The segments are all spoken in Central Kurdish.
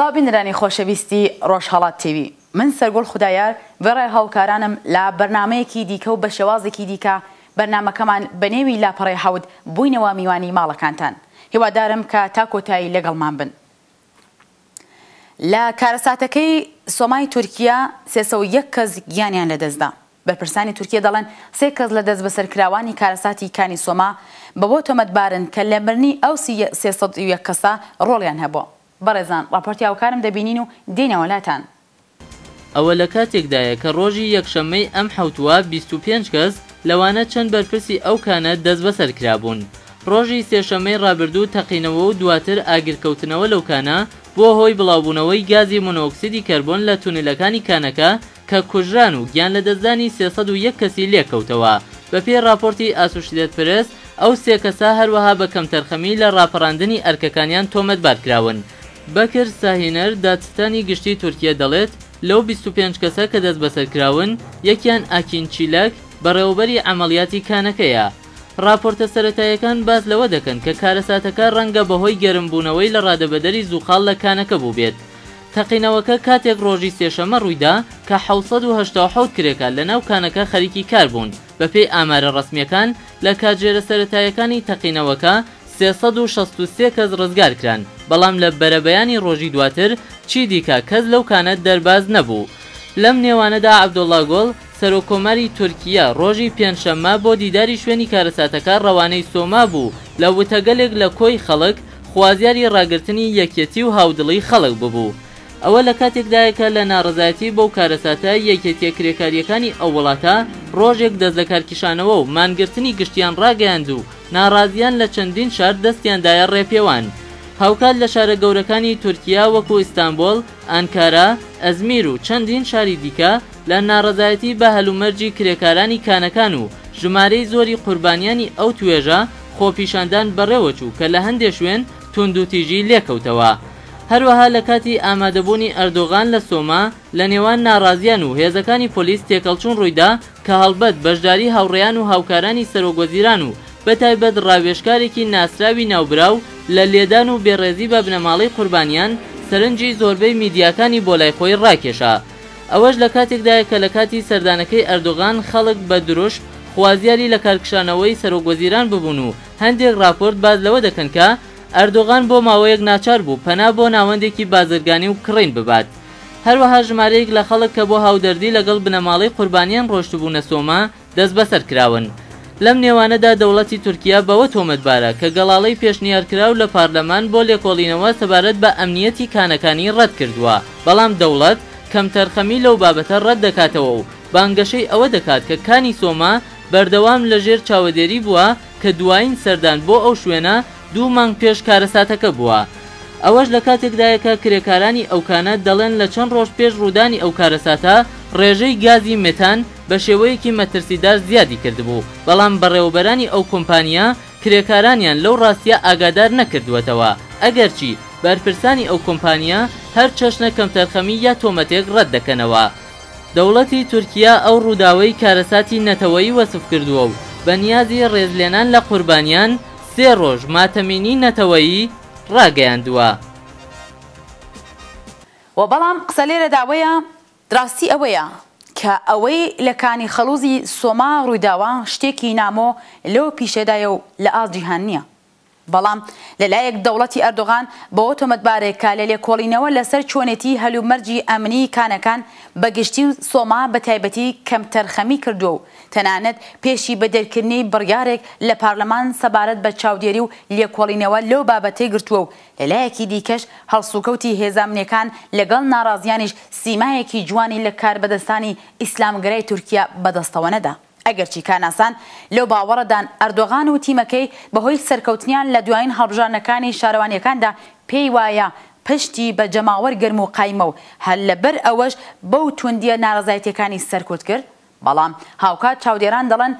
چاوبینرانی خۆشەویستی ڕۆژهەڵات تیوی من سەرگۆڵ خودایار بەڕێ هاوکارانم لە بەرنامەیەکی دیکە و بە شێوازێکی دیکە بەرنامەکەمان بەنێوی لاپەڕەی حەوت بووینەوە میوانی ماڵەکانتان هیوادارم کە تا کۆتایی لەگەڵمان بن. لە کارەساتەکەی سۆمای تورکیا 301 کەس گیانیان لەدەستدا. بەرپرسانی تورکیا دەڵێن 3 کەس لە دەست بەسەرکراوانی کارەساتی کانی سۆما بەبۆ تۆمەتبارن کە لە مردنی ئەو 301 کەسە ڕۆڵیان هەبووە. بەڕێزان ڕاپۆرتی هاوکارم دەبینین و دێنەوە لاتان. ئەوە لە کاتێکدایە کە ڕۆژی یەکشەممەی ئەم حەوتوە 25 کەس لەوانە چەند بەرپرسی ئەو کانە دەست بەسەر کرابوون. ڕۆژی سێشەممەی ڕابردوو تەقینەوە و دواتر ئاگرکەوتنەوە لەو کانە بۆ هۆی بڵاوبوونەوەی گازی مۆنۆکسیدی کەربۆن لە تونلەکانی کانەکە کە کوژران و گیان لە دەستدانی 301 کەسی لێکەوتەوە. بەپێی راپۆرتی ئاسوشیدێت پرس ئەو 3 کەسە هەروەها بە کەمتەرخەمی لە ڕاپەڕاندنی ئەرکەکانیان تۆمەتبار کراون. بەکر ساهینەر دادستانی گشتی تورکیا دەڵێت لەو 25 کەسە کە دەست بەسەرکراون یەکیان ئاکین چیلەک بەڕێوەبەری عەمەڵیاتی کانەکەیە. راپۆرتە سەرەتاییەکان باز لەوە دەکەن کە کارەساتەکە ڕەنگە بەهۆی گەرمبوونەوەی لە ڕادەبەدەری زووخاڵ لە کانەکە بوو بێت. تەقینەوەکە کاتێک ڕۆژی سێشەمە ڕوویدا کە 787 کرێکە لە ناو کانەکە خەریکی کار بوون. بەپێی ئامارە ڕەسمیەکان لە کاتژێرە سەرەتاییەکانی تەقینەوەکە 363 کەس ڕزگار کران، بەڵام لە بەرەبەیانی ڕۆژی دواتر چی دیکە کەس لەو کانە دەرباز نەبوو. لەم نێوانەدا عەبدوڵڵا گۆڵ سەرۆکۆماری تورکیا ڕۆژی پێنجشەممە بۆ دیداری شوێنی کارەساتەکە ڕەوانەی سۆما بوو لە وتەگەلێک لە کۆی خەڵک خوازیاری ڕاگررتنی یەکێتی و هاودڵی خەڵک ببوو. ئەوە لە کاتێکدایەکە لە ناڕزایەتی بەو کارەساتە یەکێتیە کرێکاریەکانی ئەو وڵاتە ڕۆژێک دەست لە کارکیشانەوە و مانگرتنی گشتیان ڕاگەیاند و ناڕازیان لە چەندین شار دەستیاندایە ڕێپێوان. هاوکات لە شارە گەورەکانی تورکیا وەکو ئیستانبۆڵ، ئانکارا، ئەزمیر و چەندین شاری دیکە لە ناڕزایەتی بە هەلومەرجی کرێکارانی کانەکان و ژمارەی زۆری قوربانیانی ئەو توێژە خۆپیشاندان بەڕێوەچوو کە لە هەندێک شوێن توندوتیژی لێکەوتەوە. هەروەها لە کاتی ئامادەبوونی ئەردۆغان لە سۆما لە نێوان ناڕازیان و هێزەکانی پۆلیس تێکەڵچوون ڕوویدا کە هەڵبەت بەشداری هاوڕێیان و هاوکارانی سەرۆکوەزیران و بەتایبەت ڕاوێژکارێکی ناسراوی ناوبراو لە لێدان و بێڕێزی بە بنەماڵەی قوربانیان سەرنجی زۆربەی میدیاکانی بۆ لای خۆی ڕاکێشا. ئەوەش لە کاتێکدایە کە لە کاتی سەردانەکەی ئەردۆغان خەڵک بە دروش خوازیاری لە کارکشانەوەی سەرۆکوەزیران ببوون و هەندێک راپۆرت باز لەوە دەکەن کە ئەردۆغان بۆ ماوەیەک ناچار بوو پەنا بۆ ناوەندێکی بازرگانی و کڕین ببات. هەروەها ژمارەیەک لە خەڵک کە بۆ هاودەردی لەگەڵ بنەماڵەی قوربانیان ڕۆشتبوونە سۆما دەست بەسەر کراون. لەم نێوانەدا دەوڵەتی تورکیا بەوە تۆمەتبارە کە گەڵاڵەی پێشنیارکراو لە پارلەمان بۆ لێکۆڵینەوە سەبارەت بە ئەمنیەتی کانەکانی ڕەت کردووە، بەڵام دەوڵەت کەمتەرخەمی لەو بابەتە ڕەت دەکاتەوە و بانگەشەی ئەوە دەکات کە کانی سۆما بەردەوام لەژێر چاوەدێری بووە کە دوایین سەردان بۆ ئەو شوێنە 2 مانگ پێش کارەساتەکە بووە. ئەوەش لە کاتێکدایەکە کرێکارانی ئەو کانە دەڵێن لە چەند ڕۆژ پێش ڕوودانی ئەو کارەساتە ڕێژەی گازی مێتان بە شێوەیەکی مەترسیدار زیادی کردبوو، بەڵام بەڕێوەبەرانی ئەو کۆمپانیا کرێکارانیان لەو ڕاستیە ئاگادار نەکردووەتەوە، ئەگەرچی بەرپرسانی ئەو کۆمپانیا هەر چەشنە کەمتەرخەمی یا تۆمەتێک ڕەت دەکەنەوە. دەوڵەتی تورکیا ئەو ڕووداوەی کارەساتی نەتەوەیی وەسف کردووە و بە نیازی ڕێزلێنان لە قوربانیان 3 ڕۆژ ماتەمینی نەتەوەیی ڕاگەیاندووە. و بەڵام قسە لێرە داوەیە دراستی ئەوەیە کە ئەوەی لە کانی خەڵوزی سۆما ڕوویداوە شتێکی نامۆ لەو پیشەدایە و لە ئاجیهان نییە. بەڵام لەلایەک دەوڵەتی ئەردۆغان بەوە تۆمەتبارێک کە لە لێکۆڵینەوە لەسەر چۆنێتی هەلومەرجی ئەمنی کانەکان بەگشتی و سۆما بە تایبەتی کەمتەرخەمی کردووە و تەنانەت پێشی بە دەرکردنی بڕیارێک لە پارلەمان سەبارەت بە چاودێری و لێکۆڵینەوە لەو بابەتەی گرتووە و لەلایەکی دیکەش هەڵسوکەوتی هێزامنیەکان لەگەڵ ناڕازیانیش سیمایەکی جوانی لە کاربەدەستانی ئیسلامگەرای تورکیا بەدەستەوە نەدا. ئەگەرچی کاناسان لەو باوەڕەدان ئەردۆغان و تیمەکەی بەهۆی سەرکەوتنیان لە دوایین هەڵبژارنەکانی شارەوانیەکاندا پێی وایە پشتی بە جەماوەر گەرم و قایمە و هەر لەبەر ئەوەش بەو توندیە ناڕزایەتیەکانی سەرکوت کرد. بەڵام هاوکات چاودێران دەڵێن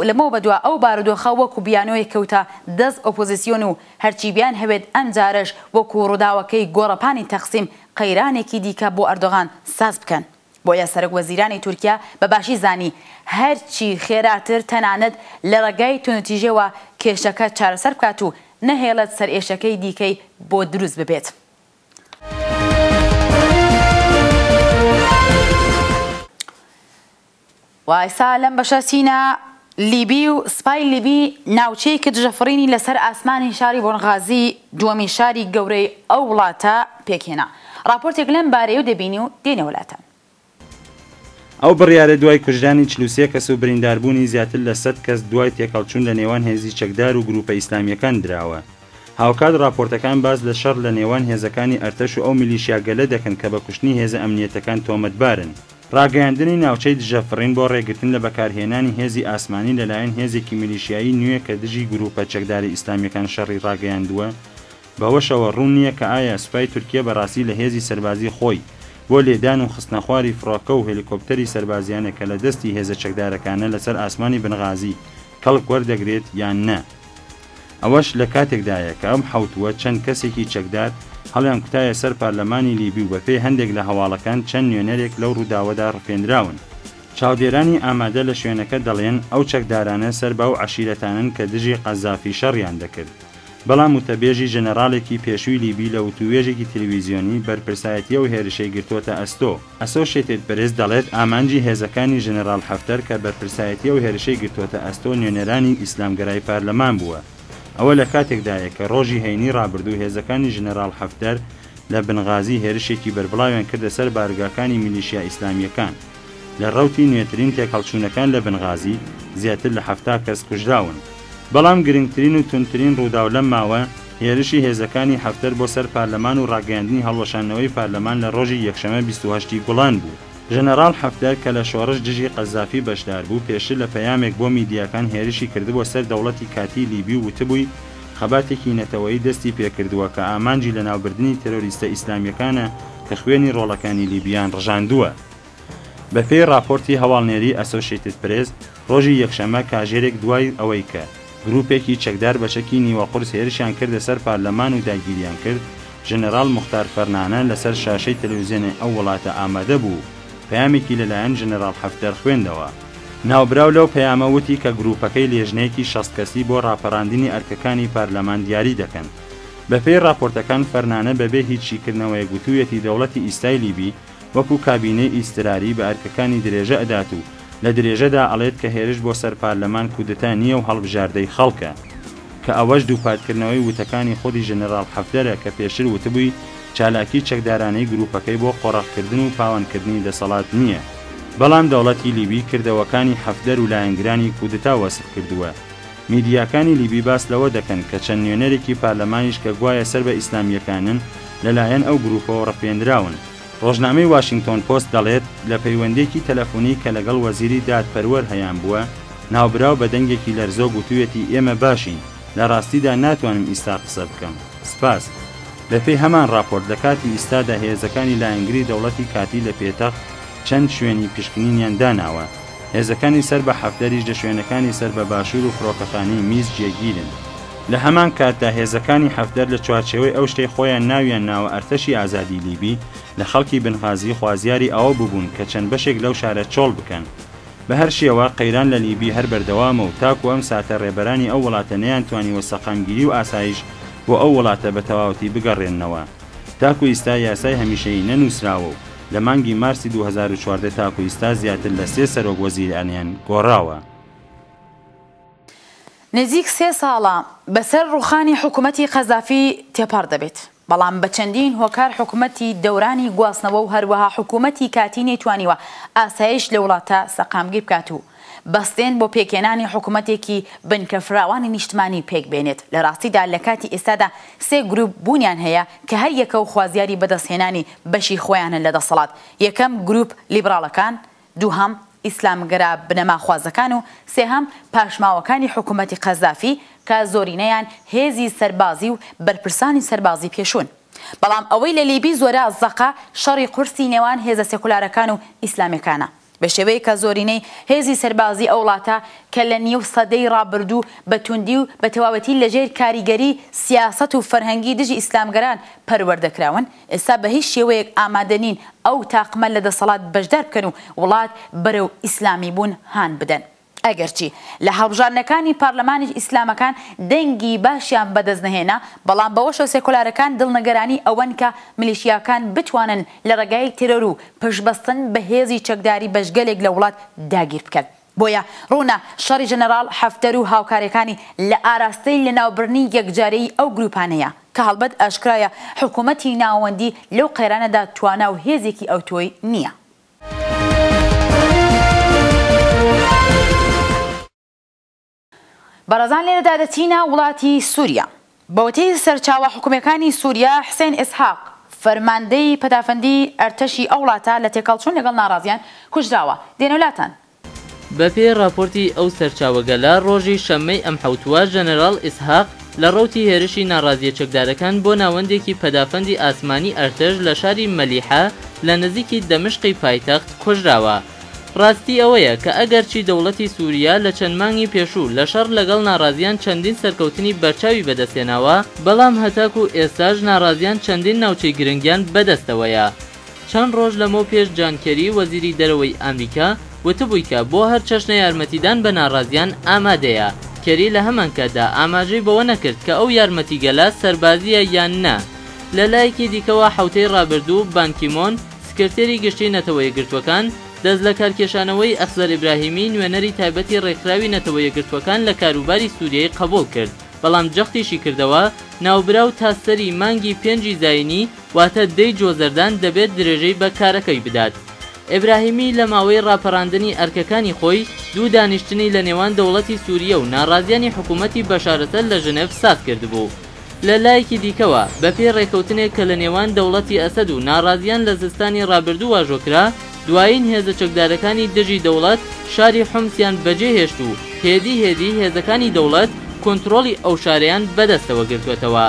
لەمەوە بەدووە ئەو بارودۆخە وەکو بیانۆی کەوتە دەست ئۆپۆزیسیۆن و هەرچی بیان هەبێت ئەم جارش وەکو ڕووداوەکەی گۆڕەپانی تەقسیم قەیرانێکی دیکە بۆ ئەردۆغان ساز بکەن. بۆیە سەرۆکوەزیرانی تورکیا بەباشی زانی هەرچی خێراتر تەنانەت لە ڕێگای تونوتیژەوە کێشەکە چارەسەر بکات و نەهێڵێت سەر ئێشەکەی دیکەی بۆ دروست ببێت. ئێستا لەم بەشەچینە لیبی و سپای لیبی ناوچەیەکی دژەفڕینی لەسەر ئاسمانی شاری بۆنغازی دووەمین شاری گەورەی ئەو وڵاتە پێکهێنا. راپۆرتێک لەم بارەیە و دەبینی و دێنە وڵاتە. ئەو بڕیارە دوای کوژرانی 43 کەس و برینداربوونی زیاتر لە 100 کەس دوای تێکەڵچوون لە نێوان هێزی چەکدار و گروپە ئیسلامیەکان دراوە. هاوکات راپۆرتەکان باز لە شەڕ لە نێوان هێزەکانی ئەرتەش و ئەو میلیشیا گەلە دەکەن کە بە کوشتنی هێزە ئەمنیەتەکان تۆمەتبارن. ڕاگەیاندنی ناوچەی دژەفڕین بۆ ڕێگرتن لە بەکارهێنانی هێزی ئاسمانی لەلایەن هێزێکی میلیشیایی نوێ کە دژی گروپە چەکداری ئیسلامیەکان شەڕی ڕاگەیاندووە بەوەشەوە ڕوون نییە کە ئایا سوپای تورکیە بەڕاستی لە هێزی سەربازی خۆی بۆ لێدان و خستنەخواری فڕۆکە و هێلیکۆپتەری سەربازیانە کە لە دەستی هێزە چەکدارەکانە لەسەر ئاسمانی بنغازی کەڵک وەردەگرێت یان نە. ئەوەش لە کاتێکدایە کە ئەم حوتووە چەند کەسێکی چەکدار هەڵیان کوتایە سەر پارلەمانی لیبی و بەپێی هەندێک لە هەواڵەکان چەند نوێنەرێک لەو ڕووداوەدا ڕفێنراون. چاودێرانی ئامادە لە شوێنەکە دەڵێن ئەو چەکدارانە سەر بەو عەشیرەتانن کە دژی قەزافی شەڕیان دەکرد. بەڵام وتەبێژی ژەنەڕاڵێکی پێشووی لیبی لە وتووێژێکی تەلەڤیزیۆنی بەرپرسایەتیە و هێرشەی گرتوۆتە ئەستۆ. ئەسۆشیێتد پرێس دەڵێت ئامانجی هێزەکانی ژەنەڕاڵ حەفتەر کە بەرپرسایەتیە و هێرشەی گرتوۆتە ئەستۆ نوێنەرانی ئیسلامگەرای پارلەمان بووە. ئەوە لە کاتێکدایە کە ڕۆژی هەینی ڕابردوو هێزەکانی ژنەراڵ حەفتەر لە بنغازی هێرشێکی بەربڵاویان کردە سەر بارگاکانی میلیشیا ئیسلامیەکان. لە ڕەوتی نوێترین تێکەڵچوونەکان لە بنغازی زیاتر لە 70 کەس کوژراون. بەڵام گرنگترین و تونترین ڕووداو لەم ماوە هێرشی هێزەکانی حەفتەر بۆ سەر پارلەمان و ڕاگەیاندنی هەڵوەشانەوەی پارلەمان لە ڕۆژی یەکشەمە 28 گوڵان بوو. ژەنەڕاڵ حەفتەر کە لە شۆڕش دژی قەزافی بەشدار بوو پێشتر لە پەیامێک بۆ میدیاکان هێرشی کردبووە سەر دەوڵەتی کاتی لیبی و وتبووی خەباتێکی نەتەوەیی دەستی پێکردووە کە ئامانجی لە ناوبردننی تێرۆریستە ئیسلامیەکانە کە خوێنی ڕۆڵەکانی لیبیان ڕژاندووە. بەپێی راپۆرتی هەواڵنێری ئەسۆشیێتد پرێس ڕۆژی یەکشەمە کاژێرێک دوای ئەوەی کە گروپێکی چەکدار بەشەکی نیوەقورس هێرشیان کردە سەر پارلەمان و داگیریان کرد، ژنەراڵ موختار فەرنانە لەسەر شاشەی تەلەڤیزیۆنی ئەو وڵاتە ئامادە بوو پەیامێکی لەلایەن ژنەراڵ حەفتەر خوێندەوە. ناوبراو لەو پەیامە وتی کە گروپەکەی لێژنەیەکی 60 کەسی بۆ ڕاپەڕاندنی ئەرکەکانی پارلەمان دیاری دەکەن. بەپێی راپۆرتەکان فەرنانە بەبێ هیچیکردنەوەی گوتوویەتی دەوڵەتی ئیستای لیبی وەکو کابینەی ئیستراری بە ئەرکەکانی درێژە ئەدات و لە درێژەدا ئەڵێت کە هێرش بۆ سەر پارلەمان کودتا نییە و هەڵبژاردەی خەڵکە، کە ئەوەش دووپاتکردنەوەی وتەکانی خۆی ژنەراڵ حەفتەرە کە پێشتر وتبووی چالاکی چەکدارانەی گروپەکەی بۆ قۆڕاقکردن و پاوانکردنی دەسەڵات نییە. بەڵام دەوڵەتی لیبی کردەوەکانی حەفتەر و لایەنگرانی کودتا وەسف کردووە. میدیاکانی لیبی باس لەوە دەکەن کە چەند نوێنەرێکی پارلەمانیش کە گوایە سەر بە ئیسلامیەکانن لەلایەن ئەو گروپەوە ڕەفێنراون. ڕۆژنامەی واشنگتۆن پۆست دەڵێت لە پەیوەندێکی تەلەفۆنی کە لەگەڵ وەزیری دادپەروەر هەیان بووە، ناوبراو بە دەنگێکی لەرزۆ گوتوویەتی ئێمە باشین، لە ڕاستیدا ناتوانم ئیستا قسە بکەم. سپاس. بەپێی هەمان راپۆرت لە کاتی ئیستادا هێزەکانی لایەنگری دەوڵەتی کاتی لە پێتەخت چەند شوێنی پشکنینیان داناوە. هێزەکانی سەر بە حەفتەریش لە شوێنەکانی سەر بە باشوور و فڕۆکەخانەی میز جێگیرن. لە هەمان کاتدا هێزەکانی حەفتەر لە چوارچێوەی ئەو شتەی خۆیان ناویان ناوە ئەرتەشی ئازادی لیبی لە خەڵکی بنغازی خوازیاری ئەوە ببوون کە چەند بەشێک لەو شارە چۆڵ بکەن. بە هەر شێوە قەیران لە لیبی هەر بەردەوامە و تاکو ئەم ساتە ڕێبەرانی ئەو وڵاتە نەیانتوانیوە سەقامگیری و ئاسایش بۆ ئەو وڵاتە بە تەواوەتی بگەڕێنەوە. تاکو ئیستا یاسای هەمیشەیی نەنووسراوە و لە مانگی مارسی 2014 تاکو ئیستا زیاتر لە 3 سەرۆک وەزیرانیان گۆڕاوە. نزیک 3 ساڵە بەسەر ڕوخانی حکوومەتی قەزافی تێپەڕ دەبێت. بەڵام بە چەندین هۆکار حکوومەتی دەورانی گواستنەوە و هەروەها حکوومەتی کاتی نەیتوانیوە ئاسایش لە وڵاتە سەقامگیر بکات و بەستێن بۆ پێکێنانی حکوومەتێکی بنکەفراوانی نیشتمانی پێک بێنێت. لە ڕاستیدا لە کاتی ئێستادا 3 گروپ بوونیان هەیە کە هەر یەکە و خوازیاری بەدەستهێنانی بەشی خۆیانە لە دەسەڵات. یەکەم گروپ لیبراڵەکان، دووهەم ئیسلامگەرا بنەماخوازەکان و سێهەم پاشماوەکانی حکوومەتی قەزافی کە زۆرینەیان هێزی سەربازی و بەرپرسانی سەربازی پێشون. بەڵام ئەوەی لە لیبی زۆرە زەقا شەڕی قورسی نێوان هێزە سێکولارەکان و ئیسلامیەکانە. بە شێوەیە کە زۆرینەی هێزی سەربازی ئەو وڵاتە کە لە نیو سەدەی ڕابردوو بە توندی و بە تەواوەتی لەژێر کاریگەری سیاسەت و فەرهەنگی دژی ئیسلامگەران پەروەردەکراون، ئێستا بە هیچ شێوەیەک ئامادە نین ئەو تاقمە لە دەسەڵات بەشدار بکەن و وڵات بەرەو ئیسلامی بوون هان بدەن. ئەگەرچی لە هەڵبژاردنەکانی پارلەمانی ئیسلامەکان دەنگی باشیان بەدەست نەهێنا بەڵام بەوەشەوە سێکۆلارەکان دڵنەگەرانی ئەوەن کە میلیشیاکان بتوانن لە ڕێگای تێرۆر و پشتبەستن بە هێزی چەکداری بەشگەلێک لە وڵات داگیر بکەن. بۆیە ڕوونە شەڕی ژەنەرال حەفتەر و هاوکارەکانی لە ئاراستەی لەناوبردنی یەکجارەیی ئەو گروپانەیە کە هەڵبەت ئاشکرایە حکوومەتی ناوەندی لەو قەیرانەدا توانا و هێزێکی ئەوتۆی نییە. بەڕێزان لێرەدا دەچینە وڵاتی سووریا. بەوتەی سەرچاوە حکوومەکانی سووریا حسێن ئیسحاق فەرماندەی پەتافەندی ئەرتەشی ئەو وڵاتە لە تێکەڵچوون لەگەڵ ناڕازیان کوژراوە. دێنەولاتان بەپێ راپۆرتی ئەو سەرچاوەگەلە ڕۆژی شەممەی ئەم حەوتووە ژەنەرال ئیسحاق لە ڕەوتی هێرشی ناڕازیە چەکدارەکان بۆ ناوەندێکی پەدافەندی ئاسمانی ئەرتەش لە شاری مەلیحە لە نزیکی دەمشقی پایتەخت کوژراوە. ڕاستی ئەوەیە کە ئەگەرچی دەوڵەتی سووریا لە چەند مانگی پێشوو لە شەڕ لەگەڵ ناڕازیان چەندین سەرکەوتنی بەرچاوی بەدەستێناوە بەڵام هەتاکو ئێستاش ناڕازیان چەندین ناوچەی گرنگیان بەدەستەوەیە. چەند ڕۆژ لەمەو پێش جان کێری وەزیری دەرەوەی ئەمریکا وتبووی کە بۆ هەر چەشنە یارمەتیدان بە ناڕازیان ئامادەیە. کێری لە هەمانکەدا ئاماژەی بەوە نەکرد کە ئەو یارمەتیگەلە سەربازیە یان نا. لە لایەکی دیکەوە حوتەی ڕابردوو بانکیمۆن سکرتێری گشتی نەتەوە یەکگرتوەکان دەست لە کارکێشانەوەی ئەخزەر ئیبراهیمی نوێنەری تایبەتی ڕێکخراوی نەتەوە یەکگرتوەکان لە کاروباری سووریای قبول کرد بەڵام جەختیشی کردەوە ناوبراو تاستەری مانگی 5 زاینی واتە 10 جۆزەردان دەبێت درێژەی بە کارەکەی بدات. ئیبراهیمی لە ماوەی ڕاپەڕاندنی ئەرکەکانی خۆی دوو دانیشتنی لە نێوان دەوڵەتی سووریە و ناڕازیانی حکوومەتی بەشارەسەر لە ژنێڤ سات کردبوو. لە لایەکی دیکەوە بەپێ ڕێکەوتنێک کە لە نێوان دەوڵەتی ئەسەد و ناڕازیان لە زستانی ڕابردوو واژۆکرا دوایین هێزە چەکدارەکانی دژی دەوڵەت شاری حومسیان بەجێهێشت و هێدی هێزەکانی دەوڵەت کۆنتڕۆڵی ئەو شارەیان بەدەستەوە گرتوێتەوە.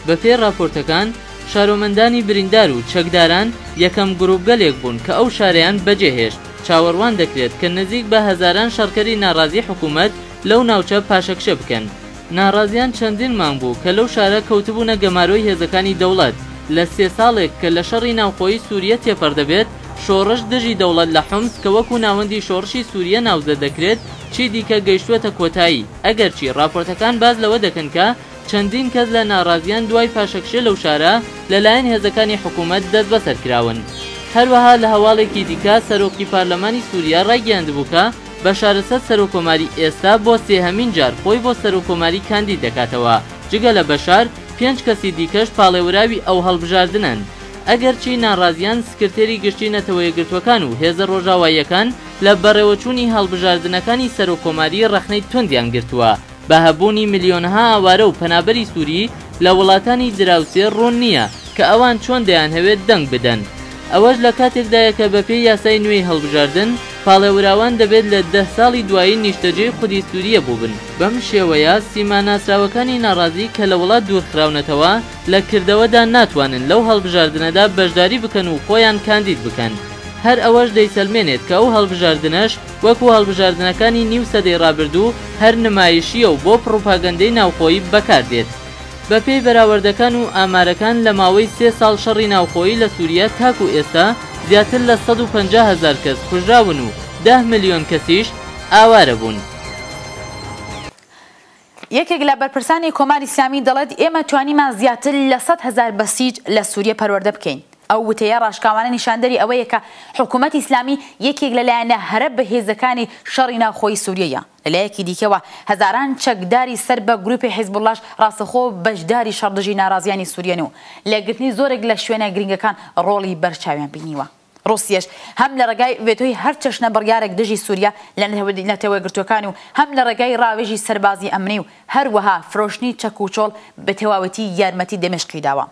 بەپێ راپۆرتەکان شارۆمەندانی بریندار و چەکداران یەکەم گروپگەلێک بوون کە ئەو شارەیان بەجێهێشت. چاوەڕوان دەکرێت کە نزیک بە هەزاران شەڕکەری ناڕازی حکوومەت لەو ناوچە پاشەکشە بکەن. ناڕازیان چەندین مانگ بوو کە لەو شارە کەوتبوونە گەمارۆی هێزەکانی دەوڵەت. لە 3 ساڵێک کە لە شەڕی ناوخۆیی سووریە تێپەردەبێت شۆڕش دژی دەوڵەت لە حومس کە وەکو ناوەندی شۆڕشی سووریە ناوزە دەکرێت چی دیکە گەیشتووەتە کۆتایی. ئەگەرچی راپۆرتەکان باز لەوە دەکەن کە چەندین کەس لە ناڕازیان دوای پاشەکشە لەو شارە لەلایەن هێزەکانی حکوومەت دەست بەسەر کراون. هەروەها لە هەواڵێکی دیکە سەرۆکی پارلەمانی سووریا ڕایگەیاندبوو کە بەشارەسەد سەرۆکۆماری ئێستا بۆ 3هەمین جار خۆی بۆ سەرۆکۆماری کاندید دەکاتەوە. جگە لە بەشار 5 کەسی دیکەش پاڵێوراوی ئەو هەڵبژاردنن. ئەگەرچی ناڕازیان سکرتێری گشتی نەتەوە یەکگرتوەکان و هێزە ڕۆژاواییەکان لە بەڕێوەچوونی هەڵبژاردنەکانی سەرۆکۆماری ڕەخنەی توندیان گرتووە بە هەبوونی میلیۆنها ئاوارە و پەنابەری سووری لە وڵاتانی دراوسێ ڕوون نییە کە ئەوان چۆن دەیانهەوێت دەنگ بدەن. ئەوەش لە کاتێکدایە کە بەپێی یاسای نوێی هەڵبژاردن پاڵێوراوان دەبێت لە 10 ساڵی دوایی نیشتەجێی خودی سووریە بووبن. بەم شێوەیە سیما ناسراوەکانی ناڕازی کە لە وڵات دوورخراونەتەوە لە کردەوەدا ناتوانن لەو هەڵبژاردنەدا بەشداری بکەن و خۆیان کاندید بکەن. هەر ئەوەش دەیسەلمێنێت کە ئەو هەڵبژاردنەش وەکو هەڵبژاردنەکانی نیو سەدەی ڕابردوو هەر نمایشیە و بۆ پڕۆپاگەندەی ناوخۆیی بەکاردێت. بەپێی بەراوردەکان و ئامارەکان لە ماوەی 3 ساڵ شەڕی ناوخۆیی لە سووریا تاکو ئێستا زیاتر لە 150,000 کەس کوژراون و 10 ملیۆن کەسیش ئاوارە بوون. یەکێک لە بەرپرسانی کۆماری ئیسلامی دەڵێت ئێمە توانیمان زیاتر لە 100,000 بەسیج لە سووریە پەروەردە بکەین. ئەو وتەیە ڕاشکاوانە نیشاندەری ئەوەیە کە حکوومەتی ئیسلامی یەکێک لەلایەنە هەرە بەهێزەکانی شەڕی ناوخۆیی سووریەیە. لەلایەکی دیکەوە هەزاران چەکداری سەر بە گروپی حیزبوڵڵاش ڕاستەخۆ بەشداری شەڕدژی ناڕازیانی سووریەن و لەگرتنی زۆرێک لە شوێنە گرنگەکان ڕۆڵی بەرچاویان بینیوە. رووسیەش هەم لە ڕێگای وێتۆی هەر چەشنە بڕیارێک دژی سووریا لە نەتەوەیەکگرتوەکان و هەم لە ڕێگای ڕاوێژی سەربازی ئەمنی و هەروەها فرۆشتنی چەک و چۆڵ بە تەواوەتی یارمەتی دەمێشقی داوە.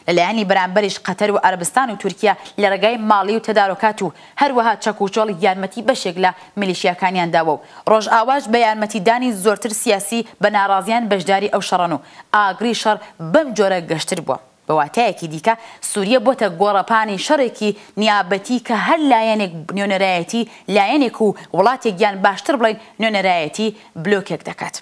لەلایەنی بەرامبەریش قەتەر و عەرەبستان و تورکیا لە ڕێگای ماڵی و تەدارۆکات و هەروەها چەک و چۆڵ یارمەتی بەشێک لە میلیشیاکانیان داوە و ڕۆژئاواش بە یارمەتیدانی زۆرتر سیاسی بە ناڕازیان بەشداری ئەو شەڕەن و ئاگری شەڕ بەم جۆرە گەشتر بووە. بەواتایەکی دیکە سووریە بۆتە گۆڕەپانی شەڕێکی نیابەتی کە هەر لایەنێک نوێنەرایەتی لایەنێک و وڵاتێک یان باشتر بڵین نوێنەرایەتی بلۆکێک دەکات.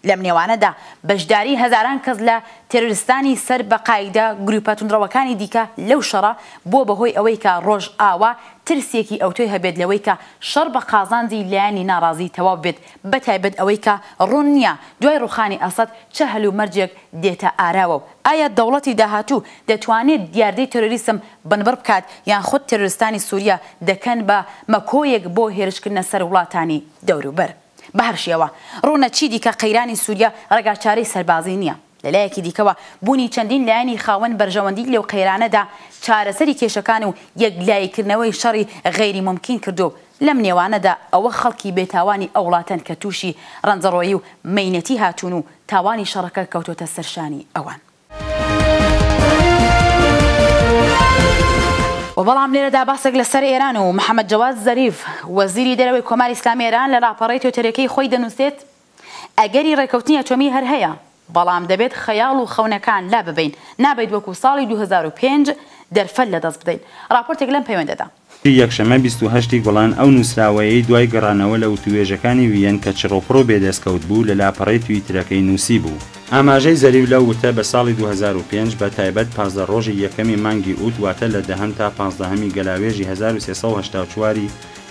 لەم نێوانەدا بەشداری هەزاران کەس لە تێرۆریستانی سەر بە قایدا گروپە توندڕەوەکانی دیکە لەو شەڕە بۆ بەهۆی ئەوەی کە ڕۆژ ئاوا ترسێکی ئەوتۆی هەبێت لەوەی کە شەڕ بە قازانجی لایەنی ناڕازی تەواو بێت بەتایبەت ئەوەی کە ڕوون نییە دوای ڕوخانی ئەسەد چه هەلو مەرجێک دێتە ئاراوە و ئایا دەوڵەتی داهاتوو دەتوانێت دیاردەی تێرۆریسم بنبڕ بکات یان خود تێرۆریستانی سووریا دەکەن بە مەکۆیەک بۆ هێرشکردنە سەر وڵاتانی دەوروبەر بە هەر شێوە ڕوونە چی دیکە قەیرانی سووریا ڕێگاچارەی سەربازی نییە لەلایەکی دیکەوە بوونی چەندین لایەنی خاوەن بەرژەوەندی لەو قەیرانەدا چارەسەری کێشەکان و یەکلایکردنەوەی شەڕی غەیری ممکن کردو لەم نێوانەدا ئەوە خەڵکی بێتاوانی ئەو وڵاتەن کە تووشی ڕەنجەڕۆیی و مەینەتی هاتوون و تاوانی شەڕەکە کەوتۆتە سەرشانی ئەوان. وبەڵام لێرەدا باسێک لەسەر ئێران و محەممەد جەواد زەریف وەزیری دەرەوەی کۆماری ئیسلامی ئێران لە لاپەڕەی تۆتەرەکەی خۆی دەنووسێت ئەگەری ڕێکەوتنی ئەتۆمی هەر هەیە بەڵام دەبێت خەیاڵ و خەونەکان لا ببین نابێت وەکو ساڵی 2005 دەرفەت لەدەست بدەین. راپۆرتێک لەم پەیوەندەدا یەکشەمە 28 گوڵان ئەو نووسراوەیەی دوای گەڕانەوە لە وتوێژەکانی ویەن کە چڕۆپڕۆ بێدەستکەوت بوو لە لاپەڕەی تویترەکەی نووسی بوو. ئاماژەی زەریف لەو وتە بە ساڵی 2005 بە تایبەت 15 ڕۆژی یەکەمی مانگی ئوت واتە لە دەهەم تا 15هەمی گەلاوێژی 1384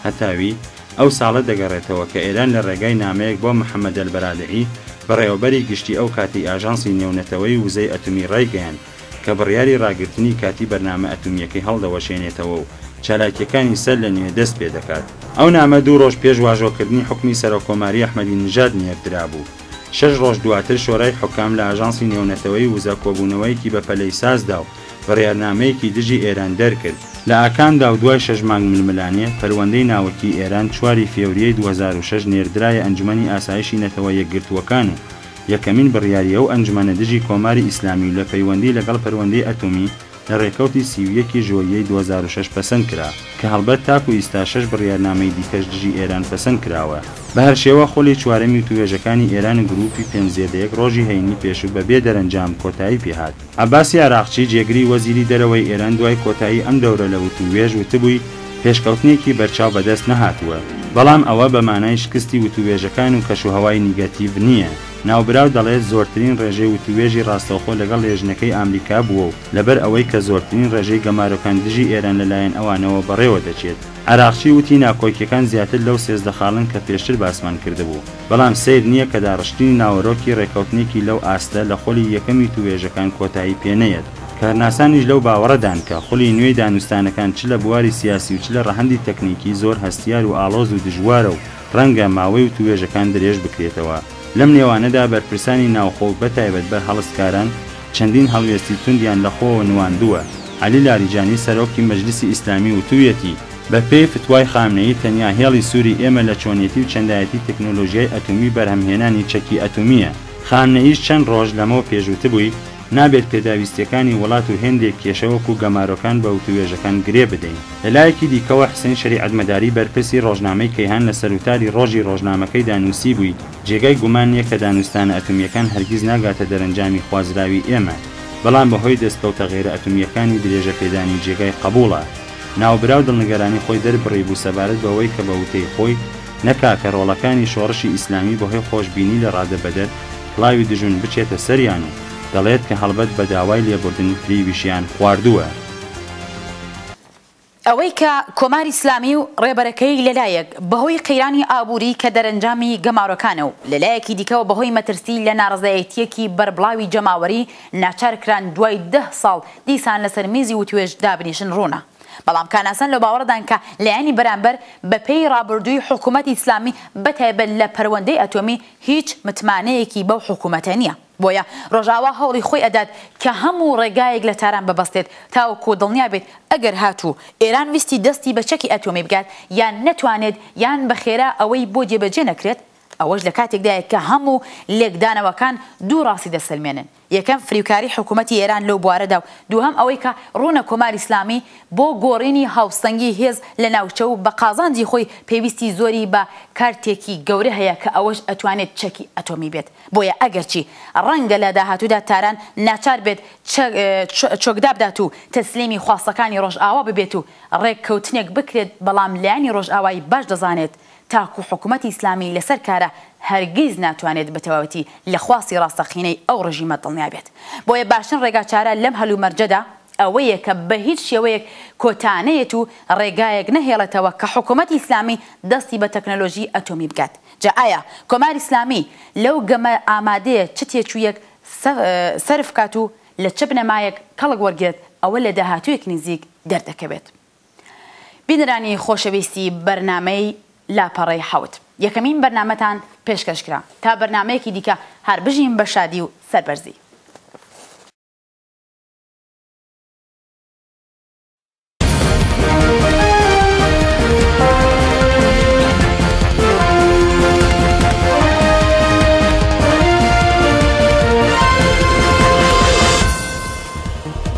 هەتاوی ئەو ساڵە دەگەڕێتەوە کە ئێران لە ڕێگای نامەیەک بۆ محەممەد ئەلبەرادعی بەڕێوەبەری گشتی ئەو کاتی ئاژانسی نێونەتەوەی وزەی ئەتومی ڕایگەیان کە بڕیاری ڕاگررتنی کاتی بەرنامە ئەتومیەکەی هەڵدەوەشێنێتەوە و چالاکیەکانی سەر لە نوێ دەست پێ دەکات. ئەو نامە 2 ڕۆژ پێش واژۆکردنی حکمی سەرۆکۆماری ئەحمەدی نژاد نێردرا بوو. 6 ڕۆژ دواتر شۆرای حکام لە ئاژانسی نێونەتەوەی وزە کۆبوونەوەیکی بە پەلەی سازدا و بڕیارنامەیەکی دژی ئێران دەرکرد. لە ئاکاندا و دوای 6 مانگ ململانێ پەروەندەی ناوەکی ئێران 4 فێوریەی 2006 نێردرایە ئەنجومەنی ئاسایشی نەتەوە یەکگرتووەکان و یەکەمین بڕیاریە و ئەنجومەنە دژی کۆماری ئیسلامی لە پەیوەندی لەگەڵ پەروەندەی ئەتۆمی لە ڕێکەوتی 31 ژۆریەی 2006 پەسەند کرا کە هەڵبەت تاکو ئیستا 6 بڕیارنامەی دیکەش دژی ئێران پەسەند کراوە. بە هەر شێوە خۆڵی چوارەمی توێژەکانی ئێران و گروپی 5 ڕۆژی هەینی پێشوو بەبێ دەرەنجام کۆتایی پێهات. عەباسی عراقچی جێگری وەزیری دەرەوەی ئێران دوای کۆتایی ئەم دەورە لە وتووێژ وتبووی پێشکەوتنێکی بەرچاو بەدەست نەهاتووە بەڵام ئەوە بە مانای شکستی وتووێژەکان و کەشوهەوای نیگەتیڤ نییە. ناوبراو دەڵێت زۆرترین ڕێژەی وتوێژی ڕاستەوخۆ لەگەڵ لێژنەکەی ئامریکا بووە و لەبەر ئەوەی کە زۆرترین ڕێژەی گەمارۆکان دژی ئێران لەلایەن ئەوانەوە بەڕێوە دەچێت. عراقچی وتی ناکۆکیەکان زیاتر لەو 13 خاڵن کە پێشتر باسمان کردبوو بەڵام سیر نییە کە داڕشتنی ناوەڕۆکی ڕێکەوتنێکی لەو ئاستە لە خۆلی یەکەمی توێژەکان کۆتایی پێنەیەت. کارناسانیش لەو باوەڕەدان کە خولی نوێی دانوستانەکان چ لە بواری سیاسی و چ لە ڕەهەندی تەکنیکی زۆر هەستیار و ئاڵۆز و دژوارە و ڕەنگە ماوەی و توێژەکان درێژ بکرێتەوە. لەم نێوانەدا بەرپرسانی ناوخۆ بەتایبەت بەر هەڵستکاران چەندین هەڵوێستی توندیان لەخۆوە نواندووە. عەلی لاریجانی سەرۆکی مەجلیسی ئیسلامی وتوویەتی بە پێی فتوای خامنەیی تەنیا هێڵی سووری ئێمە لە چۆنیەتی و چەندایەتی تەکنۆلۆژیای ئەتۆمی بەرهەمهێنانی چەکی ئەتۆمیە. خامنەییش چەند ڕۆژ لەمەوە پێشووتبووی نابێت پێداویستیەکانی وڵات و هێندێک کێشەوەکو گەمارۆکان بە وتوێژەکان گرێ بدەین. لەلایەکی دیکەوە حسین شەریعەتمەداری بەرپرسی ڕۆژنامەی کەیهان لە سەروتاری ڕۆژی ڕۆژنامەکەی دانووسی بووی جێگای گومان نییە کە دانوستانە ئەتۆمیەکان هەرگیز ناگاتە دەرەنجامی خوازراوی ئێمە بەڵام بەهۆی دەستکەوتە غێرە ئەتۆمیەکانی درێژە پێدانی جێگای قبوڵە. ناوبراو دڵنیگەرانی خۆی دەربڕی بوو سەبارەت بەوەی کە بە وتەی خۆی نەکا کە ڕۆڵەکانی شۆڕشی ئیسلامی بەهۆی خۆشببینی لە ڕادەبەدەر کڵاوی دژون بچێتە سەریان و دەڵێت کە هەڵبەت بە داوای لێبوردن فریویشیان خواردووە. ئەوەی کە کۆماری ئیسلامی و ڕێبەرەکەی لەلایەک بەهۆی قەیرانی ئابووری کە دەرەنجامی گەمارۆکانە و لەلایەکی دیکەوە بەهۆی مەترسی لە ناڕزایەتیەکی بەربڵاوی جەماوەری ناچارکران دوای 10 ساڵ دیسان لەسەر میزی وتوێژ دابنیشن ڕوونە. بەڵام کاناسان لە باوەڕدان کە لایەنی بەرامبەر بەپێی ڕابردووی حکوومەتی ئیسلامی بەتایبەت لە پەروەندەی ئەتۆمی هیچ متمانەیەکی بەو حکوومەتە نییە. بۆیە ڕۆژاوا هەوڵی خۆی ئەدات کە هەموو ڕێگایەک لە تاران ببەستێت تاوەکو دڵنیا بێت ئەگەر هاتوو ئێران ویستی دەستی بە چەکی ئەتۆمی بگات یان نەتوانێت یان بەخێرا ئەوەی بۆ جێبەجێ نەکرێت ئەوەش لە کاتێکدایە کە هەموو لێکدانەوەکان دوو ڕاستی دەسەلمێنن. یەکەم فریوکاری حکوومەتی ئێران لەو بوارەدا و دووهەم ئەوەی کە ڕوونە کۆماری ئیسلامی بۆ گۆڕینی هاوسەنگی هێز لە ناوچە و بە قازانجی خۆی پێویستی زۆری بە کارتێکی گەورە هەیە کە ئەوەش ئەتوانێت چەکی ئەتۆمی بێت. بۆیە ئەگەرچی ڕەنگە لە داهاتوودا تاران ناچار بێت چۆکدا بدات و تەسلیمی خواستەکانی ڕۆژئاوا ببێت و ڕێککەوتنێک بکرێت بەڵام لایەنی ڕۆژئاوایی باش دەزانێت تاکو حکوومەتی ئیسلامی لەسەر کارە هەرگیز ناتوانێت بەتەواوەتی لە خواستی ڕاستەقینەی ئەو ڕژیمە دڵنیا بێت. بۆیە باشن ڕێگاچارە لەم هەلومەرجەدا ئەوەیە کە بە هیچ شێوەیەک کۆتانەیەت و ڕێگایەک نەهێڵێتەوە کە حکوومەتی ئیسلامی دەستی بە تەکنۆلۆژی ئەتۆمی بکات. جا ئایا کۆماری ئیسلامی لەو گەمە ئامادەیە چ تێچوویەک سەرف کات و لە چ بنەمایەک کەڵک وەرگێت ئەوە لە داهاتوویەک نزیک دەردەکەوێت. بینەرانی خۆشەویستی بەرنامەی لاپەڕەی حەوت، یەکەمین بەرنامەتان پێشکەشکرا تا بەرنامەیەکی دیکە هەر بژین بە شادی و سەربەرزی.